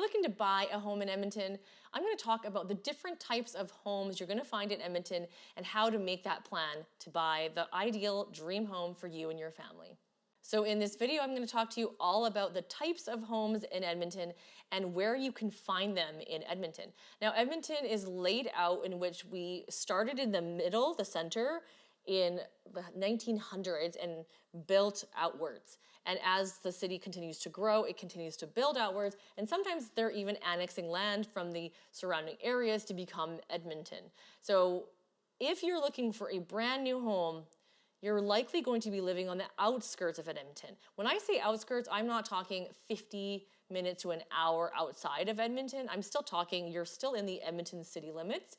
looking to buy a home in Edmonton, I'm going to talk about the different types of homes you're going to find in Edmonton and how to make that plan to buy the ideal dream home for you and your family. So in this video, I'm going to talk to you all about the types of homes in Edmonton and where you can find them in Edmonton. Now, Edmonton is laid out in which we started in the middle, the center, in the 1900s and built outwards. And as the city continues to grow, it continues to build outwards, and sometimes they're even annexing land from the surrounding areas to become Edmonton. So if you're looking for a brand new home, you're likely going to be living on the outskirts of Edmonton. When I say outskirts, I'm not talking 50 minutes to an hour outside of Edmonton. I'm still talking, you're still in the Edmonton city limits.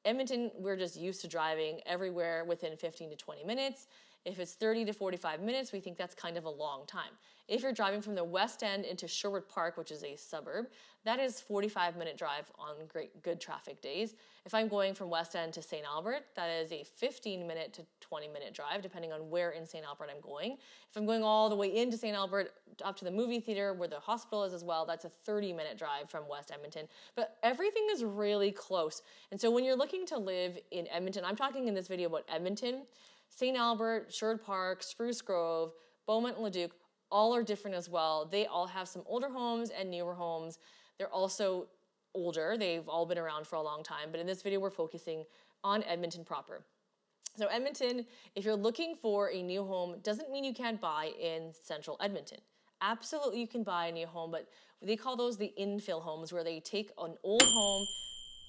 Edmonton, we're just used to driving everywhere within 15 to 20 minutes. If it's 30 to 45 minutes, we think that's kind of a long time. If you're driving from the West End into Sherwood Park, which is a suburb, that is 45-minute drive on good traffic days. If I'm going from West End to St. Albert, that is a 15-minute to 20-minute drive, depending on where in St. Albert I'm going. If I'm going all the way into St. Albert, up to the movie theater where the hospital is as well, that's a 30-minute drive from West Edmonton. But everything is really close. And so when you're looking to live in Edmonton, I'm talking in this video about Edmonton, St. Albert, Sherwood Park, Spruce Grove, Beaumont and Leduc, all are different as well. They all have some older homes and newer homes. They're also older. They've all been around for a long time. But in this video, we're focusing on Edmonton proper. So Edmonton, if you're looking for a new home, doesn't mean you can't buy in central Edmonton. Absolutely, you can buy a new home, but they call those the infill homes, where they take an old home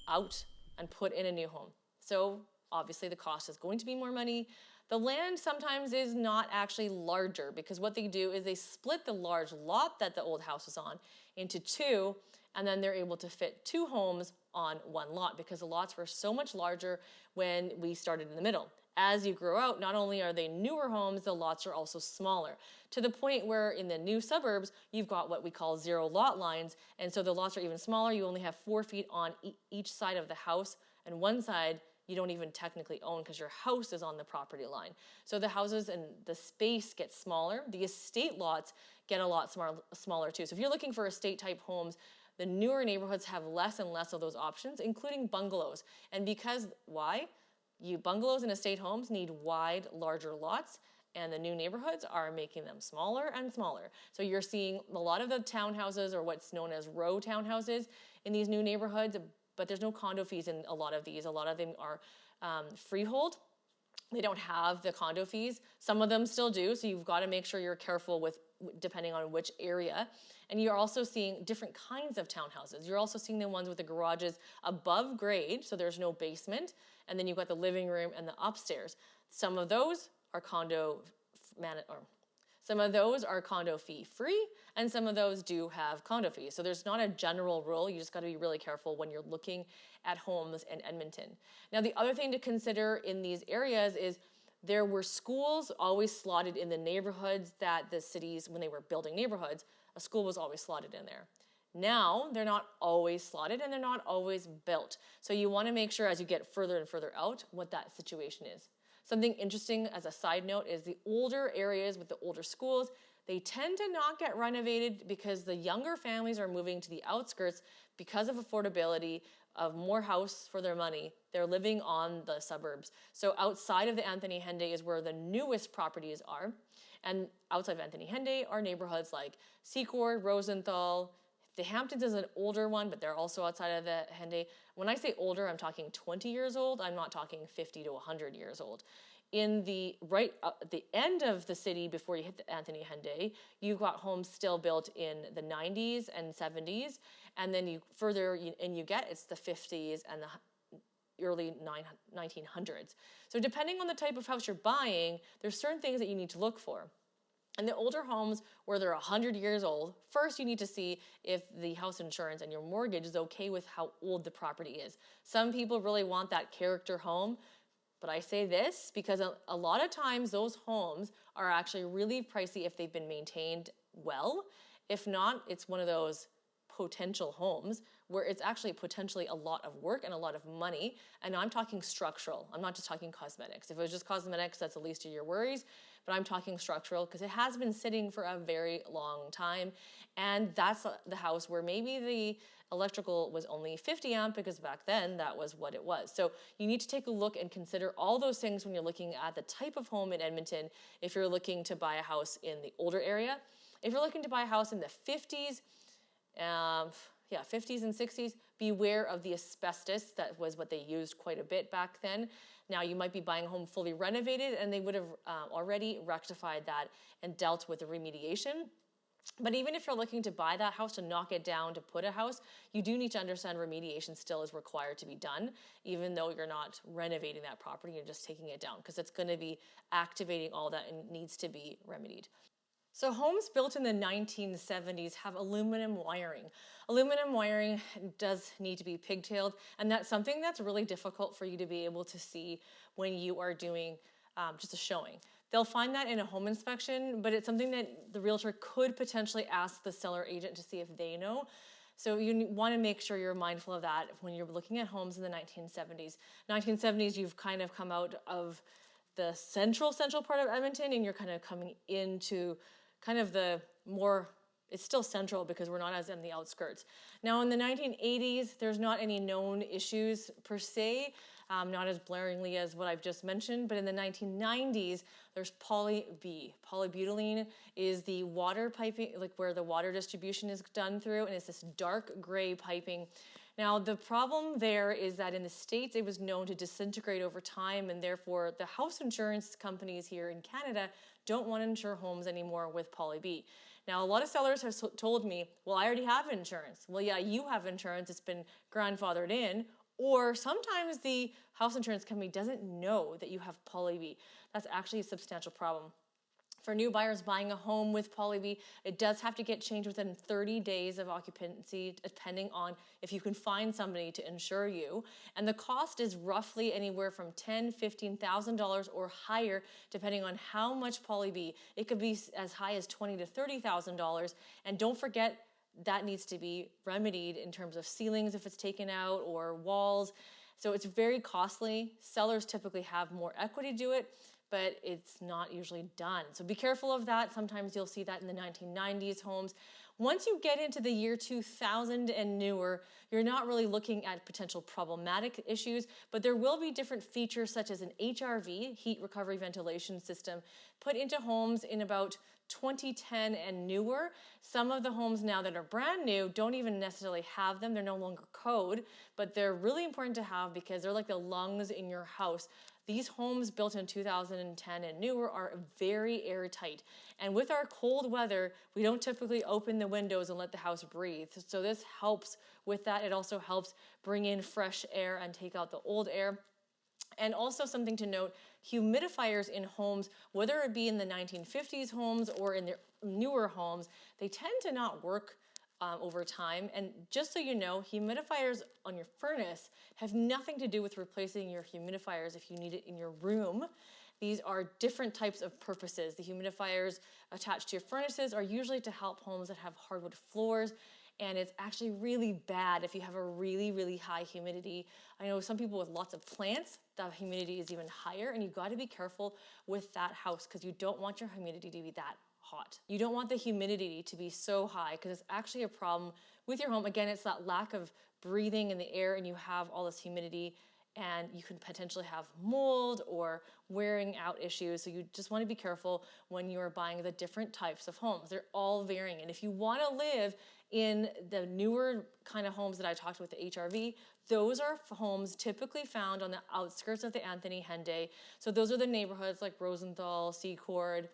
out and put in a new home. So obviously the cost is going to be more money. The land sometimes is not actually larger, because what they do is they split the large lot that the old house was on into two, and then they're able to fit two homes on one lot, because the lots were so much larger when we started in the middle. As you grow out, not only are they newer homes, the lots are also smaller, to the point where in the new suburbs, you've got what we call zero lot lines, and so the lots are even smaller. You only have 4 feet on each side of the house, and one side you don't even technically own because your house is on the property line. So the houses and the space gets smaller. The estate lots get a lot smaller too. So if you're looking for estate type homes, the newer neighborhoods have less and less of those options, including bungalows. And because, why? Bungalows and estate homes need wide, larger lots, and the new neighborhoods are making them smaller and smaller. So you're seeing a lot of the townhouses, or what's known as row townhouses, in these new neighborhoods, but there's no condo fees in a lot of these. A lot of them are freehold. They don't have the condo fees. Some of them still do, so you've got to make sure you're careful with, depending on which area. And you're also seeing different kinds of townhouses. You're also seeing the ones with the garages above grade, so there's no basement, and then you've got the living room and the upstairs. Some of those are condo fee free, and some of those do have condo fees. So there's not a general rule. You just got to be really careful when you're looking at homes in Edmonton. Now, the other thing to consider in these areas is there were schools always slotted in the neighborhoods that the cities, when they were building neighborhoods, a school was always slotted in there. Now, they're not always slotted and they're not always built. So you want to make sure as you get further and further out what that situation is. Something interesting as a side note is the older areas with the older schools, they tend to not get renovated because the younger families are moving to the outskirts because of affordability, of more house for their money. They're living on the suburbs. So outside of the Anthony Henday is where the newest properties are. And outside of Anthony Henday are neighborhoods like Secord, Rosenthal. The Hamptons is an older one, but they're also outside of the Henday. When I say older, I'm talking 20 years old. I'm not talking 50 to 100 years old. In the the end of the city, before you hit the Anthony Henday, you've got homes still built in the 90s and 70s, and then you get, it's the 50s and the early 1900s. So depending on the type of house you're buying, there's certain things that you need to look for. And the older homes where they're 100 years old, first you need to see if the house insurance and your mortgage is okay with how old the property is. Some people really want that character home, but I say this because a lot of times those homes are actually really pricey if they've been maintained well. If not, it's one of those potential homes where it's actually potentially a lot of work and a lot of money. And I'm talking structural. I'm not just talking cosmetics. If it was just cosmetics, that's the least of your worries. but I'm talking structural because it has been sitting for a very long time. And that's the house where maybe the electrical was only 50 amp because back then that was what it was. So you need to take a look and consider all those things when you're looking at the type of home in Edmonton if you're looking to buy a house in the older area. If you're looking to buy a house in the 50s, 50s and 60s, beware of the asbestos. That was what they used quite a bit back then. Now you might be buying a home fully renovated and they would have already rectified that and dealt with the remediation. But even if you're looking to buy that house, to knock it down, to put a house, you do need to understand remediation still is required to be done, even though you're not renovating that property, you're just taking it down, because it's going to be activating all that and needs to be remedied. So homes built in the 1970s have aluminum wiring. Aluminum wiring does need to be pigtailed, and that's something that's really difficult for you to be able to see when you are doing just a showing. They'll find that in a home inspection, but it's something that the realtor could potentially ask the seller agent to see if they know. So you want to make sure you're mindful of that when you're looking at homes in the 1970s. 1970s, you've kind of come out of the central part of Edmonton and you're kind of coming into kind of the more, it's still central because we're not as in the outskirts. Now in the 1980s, there's not any known issues per se, not as blaringly as what I've just mentioned, but in the 1990s, there's polybutylene is the water piping, like where the water distribution is done through, and it's this dark gray piping. Now, the problem there is that in the States, it was known to disintegrate over time, and therefore the house insurance companies here in Canada don't want to insure homes anymore with poly-B. Now, a lot of sellers have told me, well, I already have insurance. Well, yeah, you have insurance. It's been grandfathered in. Or sometimes the house insurance company doesn't know that you have poly-B. That's actually a substantial problem. For new buyers buying a home with poly-B, it does have to get changed within 30 days of occupancy, depending on if you can find somebody to insure you. And the cost is roughly anywhere from $10,000, $15,000 or higher, depending on how much poly-B. It could be as high as $20,000 to $30,000. And don't forget, that needs to be remedied in terms of ceilings if it's taken out or walls. So it's very costly. Sellers typically have more equity to do it, but it's not usually done. So be careful of that. Sometimes you'll see that in the 1990s homes. Once you get into the year 2000 and newer, you're not really looking at potential problematic issues, but there will be different features such as an HRV, heat recovery ventilation system, put into homes in about 2010 and newer. Some of the homes now that are brand new don't even necessarily have them. They're no longer code, but they're really important to have because they're like the lungs in your house. These homes built in 2010 and newer are very airtight. And with our cold weather, we don't typically open the windows and let the house breathe. So this helps with that. It also helps bring in fresh air and take out the old air. And also something to note, humidifiers in homes, whether it be in the 1950s homes or in the newer homes, they tend to not work over time. And just so you know, humidifiers on your furnace have nothing to do with replacing your humidifiers if you need it in your room. These are different types of purposes. The humidifiers attached to your furnaces are usually to help homes that have hardwood floors, and it's actually really bad if you have a really, really high humidity. I know some people with lots of plants, the humidity is even higher, and you've got to be careful with that house because you don't want your humidity to be that hot. You don't want the humidity to be so high because it's actually a problem with your home. Again, it's that lack of breathing in the air and you have all this humidity and you can potentially have mold or wearing out issues. So you just want to be careful when you're buying the different types of homes. They're all varying. And if you want to live in the newer kind of homes that I talked with the HRV, those are homes typically found on the outskirts of the Anthony Henday. So those are the neighborhoods like Rosenthal, Secord.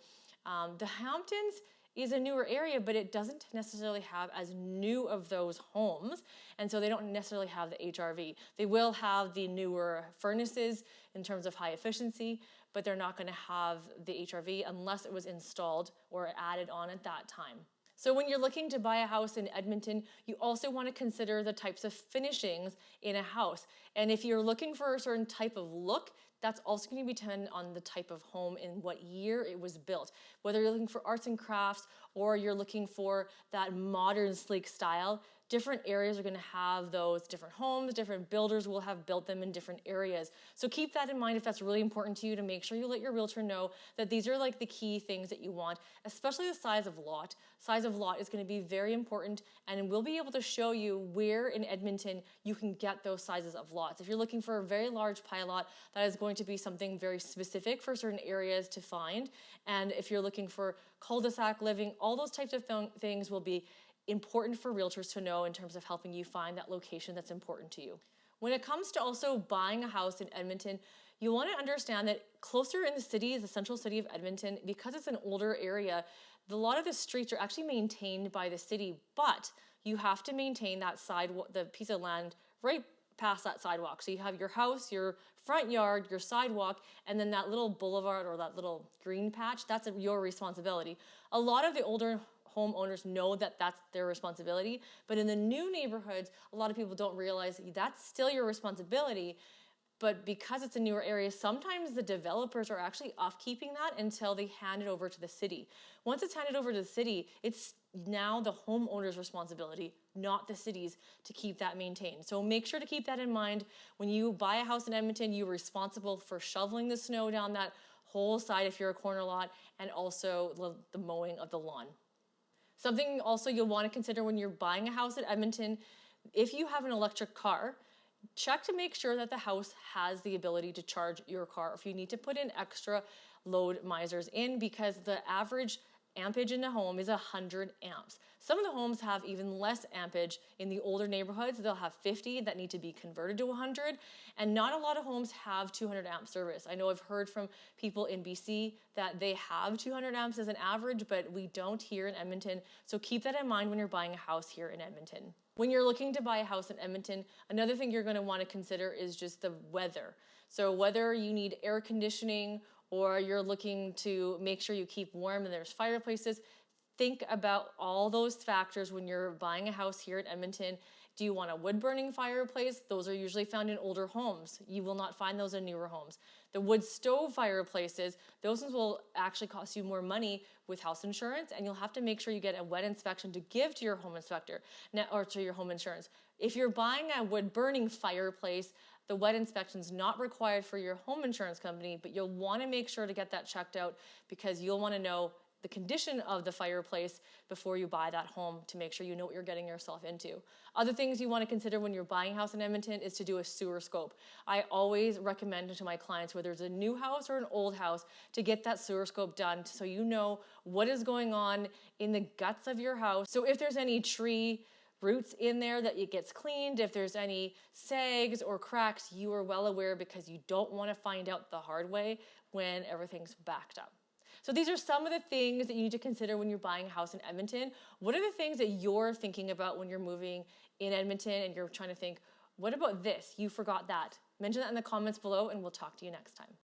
The Hamptons is a newer area, but it doesn't necessarily have as new of those homes, and so they don't necessarily have the HRV. They will have the newer furnaces in terms of high efficiency, but they're not going to have the HRV unless it was installed or added on at that time. So when you're looking to buy a house in Edmonton, you also want to consider the types of finishings in a house. And if you're looking for a certain type of look, that's also going to be dependent on the type of home and what year it was built. Whether you're looking for arts and crafts or you're looking for that modern sleek style, different areas are going to have those different homes, different builders will have built them in different areas. So keep that in mind if that's really important to you, to make sure you let your realtor know that these are like the key things that you want, especially the size of lot. Size of lot is going to be very important, and we'll be able to show you where in Edmonton you can get those sizes of lots. If you're looking for a very large pie lot, that is going to be something very specific for certain areas to find. And if you're looking for cul-de-sac living, all those types of things will be important for realtors to know in terms of helping you find that location that's important to you. When it comes to also buying a house in Edmonton, you want to understand that closer in the city, the central city of Edmonton, because it's an older area, a lot of the streets are actually maintained by the city, but you have to maintain that the piece of land right past that sidewalk. So you have your house, your front yard, your sidewalk, and then that little boulevard or that little green patch, that's your responsibility. A lot of the older homeowners know that that's their responsibility, but in the new neighborhoods, a lot of people don't realize that's still your responsibility. But because it's a newer area, sometimes the developers are actually off-keeping that until they hand it over to the city. Once it's handed over to the city, it's now the homeowner's responsibility, not the city's, to keep that maintained. So make sure to keep that in mind. When you buy a house in Edmonton, you're responsible for shoveling the snow down that whole side if you're a corner lot, and also the mowing of the lawn. Something also you'll want to consider when you're buying a house in Edmonton, if you have an electric car, check to make sure that the house has the ability to charge your car, or if you need to put in extra load misers in, because the average ampage in a home is 100 amps. Some of the homes have even less ampage. In the older neighborhoods, they'll have 50 that need to be converted to 100, and not a lot of homes have 200 amp service. I know I've heard from people in BC that they have 200 amps as an average, but we don't here in Edmonton, so keep that in mind when you're buying a house here in Edmonton. When you're looking to buy a house in Edmonton, another thing you're going to want to consider is just the weather. So whether you need air conditioning or you're looking to make sure you keep warm and there's fireplaces, think about all those factors when you're buying a house here in Edmonton. Do you want a wood-burning fireplace? Those are usually found in older homes. You will not find those in newer homes. The wood stove fireplaces, those ones will actually cost you more money with house insurance, and you'll have to make sure you get a wet inspection to give to your home inspector or to your home insurance. If you're buying a wood-burning fireplace, the wet inspection is not required for your home insurance company, but you'll want to make sure to get that checked out, because you'll want to know the condition of the fireplace before you buy that home to make sure you know what you're getting yourself into. Other things you want to consider when you're buying a house in Edmonton is to do a sewer scope. I always recommend to my clients, whether it's a new house or an old house, to get that sewer scope done so you know what is going on in the guts of your house. So if there's any tree roots in there, that it gets cleaned. If there's any sags or cracks, you are well aware, because you don't want to find out the hard way when everything's backed up. So these are some of the things that you need to consider when you're buying a house in Edmonton. What are the things that you're thinking about when you're moving in Edmonton and you're trying to think, what about this? You forgot that. Mention that in the comments below, and we'll talk to you next time.